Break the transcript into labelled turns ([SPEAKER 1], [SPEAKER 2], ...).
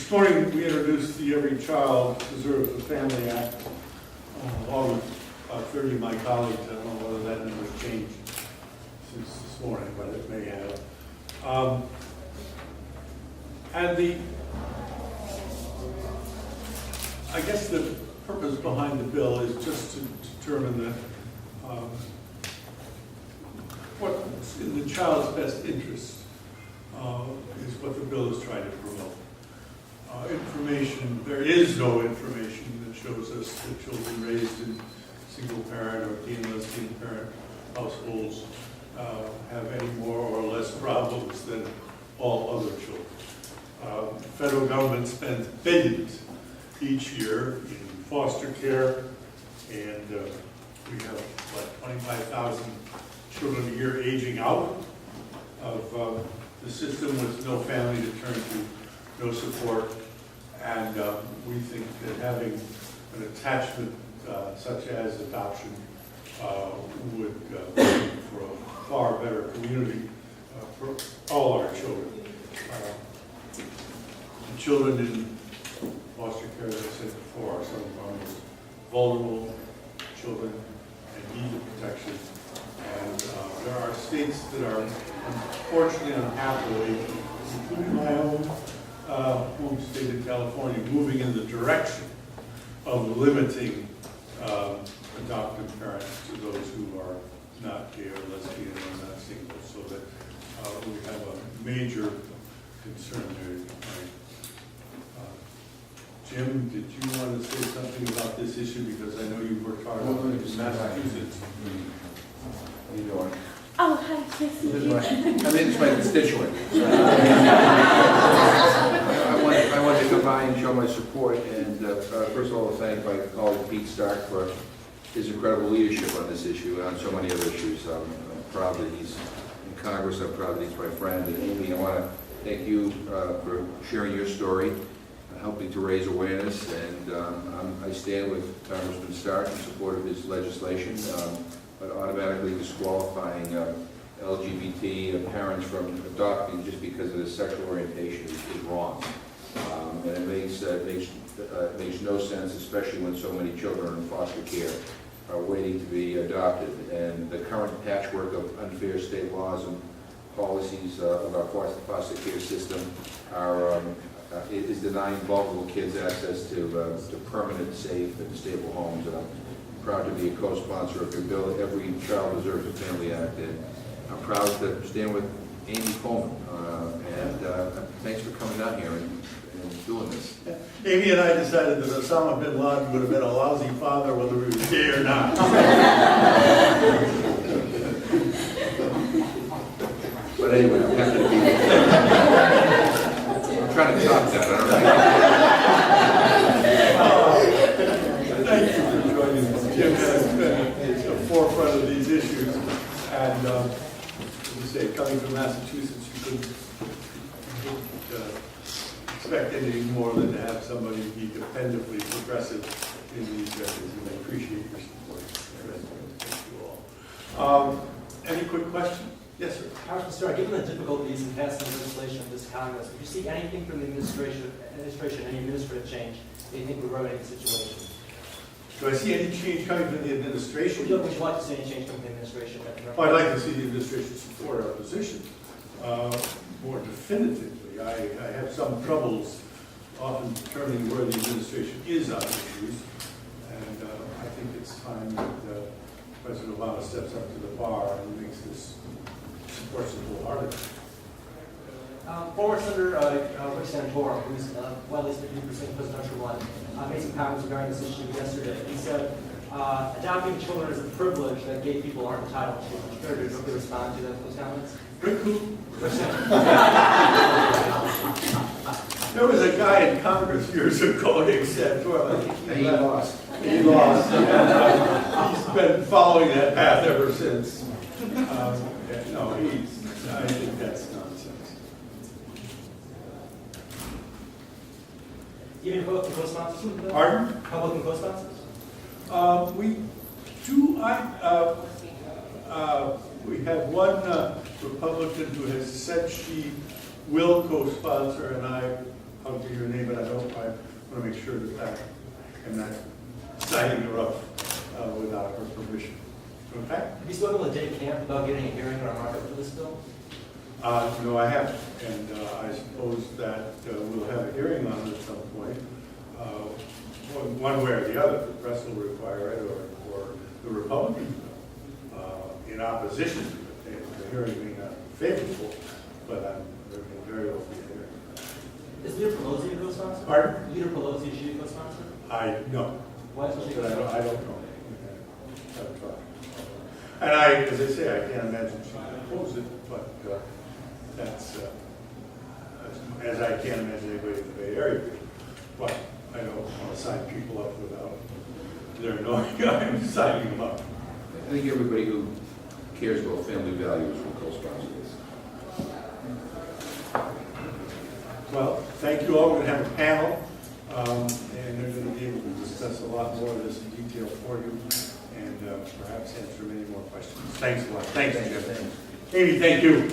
[SPEAKER 1] This morning we introduced the Every Child Deserves a Family Act, along with about 30 of my colleagues. I don't know whether that number has changed since this morning, but it may have. I guess the purpose behind the bill is just to determine that what's in the child's best interest is what the bill is trying to promote. Information, there is no information that shows us that children raised in single parent or gay and lesbian parent households have any more or less problems than all other children. The federal government spends billions each year in foster care, and we have, 25,000 children a year aging out of the system with no family to turn to, no support, and we think that having an attachment such as adoption would make for a far better community for all our children. The children in foster care, as I said before, are some of our most vulnerable children and need the protection. And there are states that are unfortunately, unhappily, including my own home state of California, moving in the direction of limiting adoptive parents to those who are not gay or lesbian or not single, so that we have a major concern there. Jim, did you want to say something about this issue? Because I know you worked hard on it in Massachusetts.
[SPEAKER 2] How you doing?
[SPEAKER 3] Oh, hi, nice to meet you.
[SPEAKER 2] This is my constituent. I wanted to come by and show my support, and first of all, thank my colleague Pete Stark for his incredible leadership on this issue and on so many other issues. I'm proud that he's in Congress. I'm proud that he's my friend. And Amy, I want to thank you for sharing your story, helping to raise awareness, and I stand with Congressman Stark in support of his legislation, but automatically disqualifying LGBT parents from adopting just because of their sexual orientation is wrong. And it makes no sense, especially when so many children in foster care are waiting to be adopted. And the current patchwork of unfair state laws and policies of our foster care system is denying vulnerable kids access to permanent, safe, and stable homes. And I'm proud to be a co-sponsor of your bill, Every Child Deserves a Family Act. And I'm proud to stand with Amy Coleman. Thanks for coming down here and doing this.
[SPEAKER 1] Yeah. Amy and I decided that Osama bin Laden would have been a lousy father whether he was gay or not.
[SPEAKER 2] But anyway, I'm happy to be here. I'm trying to top that.
[SPEAKER 1] Thank you for joining us. Jim has been at the forefront of these issues, and as you say, coming from Massachusetts, you couldn't expect anything more than to have somebody be dependably progressive in these areas, and I appreciate your support. Thank you all. Any quick question? Yes, sir.
[SPEAKER 4] Congressman Stark, given the difficulties in passing legislation of this Congress, would you seek anything from the administration, any administrative change that you think would remedy the situation?
[SPEAKER 1] Do I see any change coming from the administration?
[SPEAKER 4] Would you like to see any change from the administration?
[SPEAKER 1] Well, I'd like to see the administration support our position more definitively. I have some troubles often determining where the administration is on issues, and I think it's time that President Obama steps up to the bar and makes this supports the wholeheartedly.
[SPEAKER 4] Former Senator Rick Santorum, who's well listed in the presidential run, made some comments regarding this issue yesterday. He said, adopting children is a privilege that gay people aren't entitled to. Would you care to directly respond to those comments?
[SPEAKER 1] Rick who? There was a guy in Congress years ago named Santorum.
[SPEAKER 2] He lost.
[SPEAKER 1] He lost. He's been following that path ever since. No, I think that's nonsense.
[SPEAKER 4] Do you have any Republican co-sponsors?
[SPEAKER 1] Pardon?
[SPEAKER 4] Republican co-sponsors?
[SPEAKER 1] We do. We have one Republican who has said she will co-sponsor, and I'll give your name, but I'm sure that I'm not signing her up without her permission. Okay?
[SPEAKER 4] Have you spoken with Dave Camp about getting a hearing on our market for this bill?
[SPEAKER 1] No, I haven't, and I suppose that we'll have a hearing on it at some point, one way or the other. The press will require it, or the Republicans will, in opposition to it. The hearing may not be favorable, but there may very well be a hearing.
[SPEAKER 4] Is Leader Pelosi a co-sponsor?
[SPEAKER 1] Pardon?
[SPEAKER 4] Leader Pelosi, is she a co-sponsor?
[SPEAKER 1] No.
[SPEAKER 4] Why isn't she a
[SPEAKER 1] But
[SPEAKER 4] co-sponsor?
[SPEAKER 1] I don't know. Haven't talked. And as I say, I can't imagine she would oppose it, but that's, as I can't imagine anybody in the Bay Area would. But I don't want to sign people up without their knowing I'm signing them up.
[SPEAKER 2] I think everybody who cares about family values will co-sponsor this.
[SPEAKER 1] Well, thank you all. We're going to have a panel, and they're going to be able to discuss a lot more of this in detail for you, and perhaps answer many more questions. Thanks a lot. Thanks, Jeff. Amy, thank you.